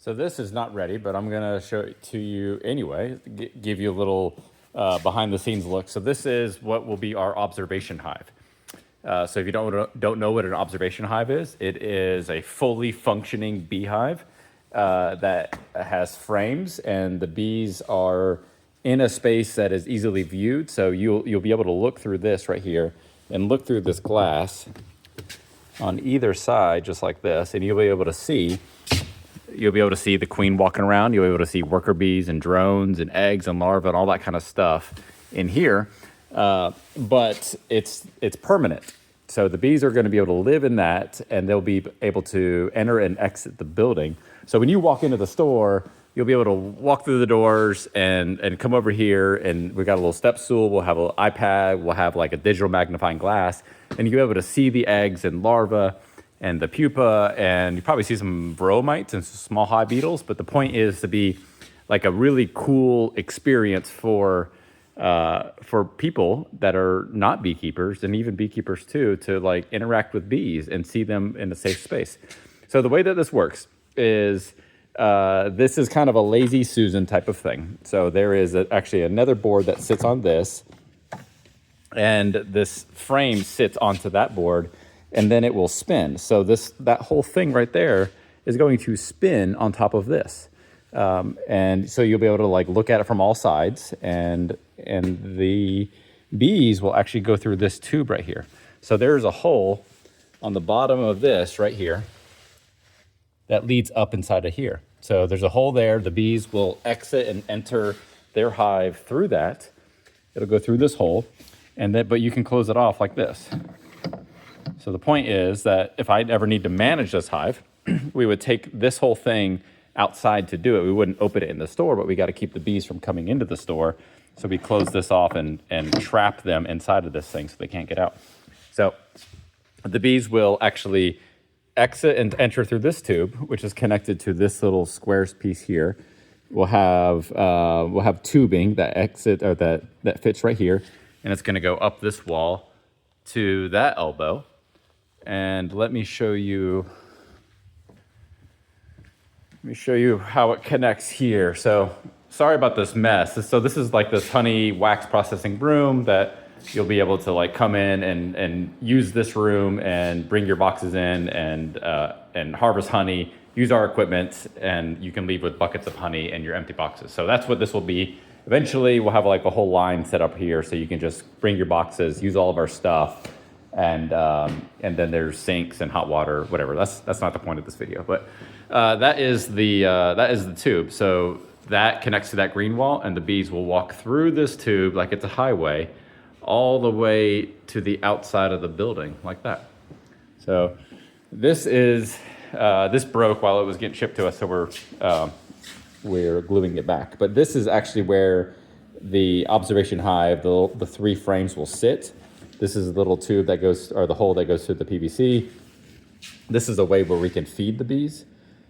So this is not ready, but I'm gonna show it to you anyway, give you a little behind the scenes look. So this is what will be our observation hive. So if you don't know what an observation hive is, it is a fully functioning beehive that has frames, and the bees are in a space that is easily viewed. So you'll be able to look through this right here and look through this glass on either side, just like this, and you'll be able to see the queen walking around. You'll be able to see worker bees and drones and eggs and larvae and all that kind of stuff in here. But it's permanent. So the bees are going to be able to live in that, and they'll be able to enter and exit the building. So when you walk into the store, you'll be able to walk through the doors and come over here, and we've got a little step stool. We'll have an iPad. We'll have like a digital magnifying glass, and you'll be able to see the eggs and larvae and the pupa, and you probably see some varroa mites and some small hive beetles. But the point is to be like a really cool experience for people that are not beekeepers, and even beekeepers too, to like interact with bees and see them in a safe space. So the way that this works is this is kind of a lazy Susan type of thing. So there is actually another board that sits on this, and this frame sits onto that board, and then it will spin. So that whole thing right there is going to spin on top of this. And so you'll be able to like look at it from all sides, and the bees will actually go through this tube right here. So there's a hole on the bottom of this right here that leads up inside of here. So there's a hole there. The bees will exit and enter their hive through that. It'll go through this hole, but you can close it off like this. So the point is that if I ever need to manage this hive, we would take this whole thing outside to do it. We wouldn't open it in the store, but we got to keep the bees from coming into the store. So we close this off and trap them inside of this thing so they can't get out. So the bees will actually exit and enter through this tube, which is connected to this little squares piece here. We'll have tubing that that fits right here, and it's going to go up this wall to that elbow. And let me show you how it connects here. So sorry about this mess. So this is like this honey wax processing room that you'll be able to like come in and use this room and bring your boxes in and harvest honey, use our equipment, and you can leave with buckets of honey and your empty boxes. So that's what this will be. Eventually we'll have like a whole line set up here so you can just bring your boxes, use all of our stuff, and then there's sinks and hot water, whatever. That's not the point of this video, but that is the tube. So that connects to that green wall, and the bees will walk through this tube like it's a highway all the way to the outside of the building like that. So this broke while it was getting shipped to us, so we're gluing it back. But this is actually where the observation hive, the three frames will sit. This is a little tube that goes, or the hole that goes through the PVC. This is a way where we can feed the bees.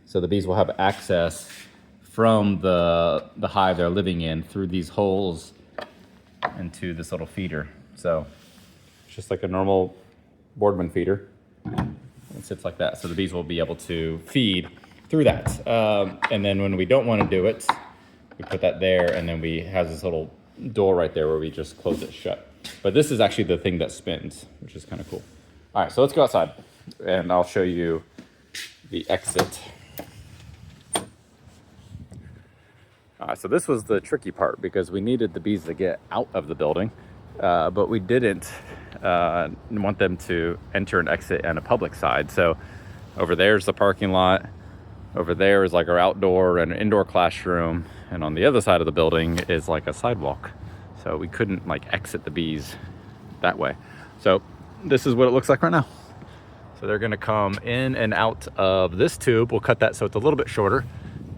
So the bees will have access from the hive they're living in through these holes into this little feeder. So it's just like a normal Boardman feeder. It sits like that. So the bees will be able to feed through that. And then when we don't want to do it, we put that there, and then we have this little door right there where we just close it shut. But this is actually the thing that spins, which is kind of cool. All right, so let's go outside, and I'll show you the exit. All right, so this was the tricky part because we needed the bees to get out of the building, but we didn't want them to enter and exit on a public side. So over there's the parking lot. Over there is like our outdoor and indoor classroom. And on the other side of the building is like a sidewalk. So we couldn't like exit the bees that way. So this is what it looks like right now. So they're gonna come in and out of this tube. We'll cut that so it's a little bit shorter.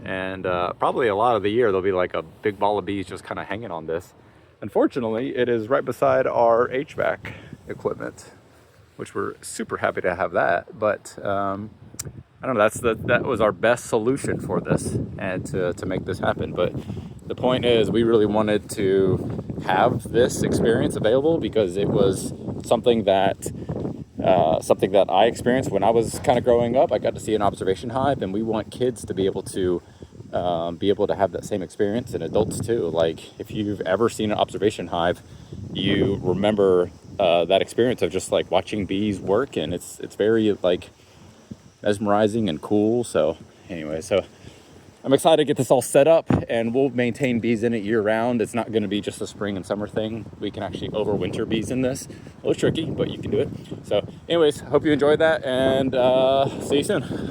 And probably a lot of the year, there'll be like a big ball of bees just kind of hanging on this. Unfortunately, it is right beside our HVAC equipment, which we're super happy to have that. But I don't know, that was our best solution for this and to make this happen. But the point is, we really wanted to have this experience available because it was something that something that I experienced when I was kind of growing up. I got to see an observation hive, and we want kids to be able to have that same experience, and adults too. Like if you've ever seen an observation hive, you remember that experience of just like watching bees work, and it's very like mesmerizing and cool. So anyway, so I'm excited to get this all set up, and we'll maintain bees in it year round. It's not going to be just a spring and summer thing. We can actually overwinter bees in this. A little tricky, but you can do it. So anyways, hope you enjoyed that, and see you soon.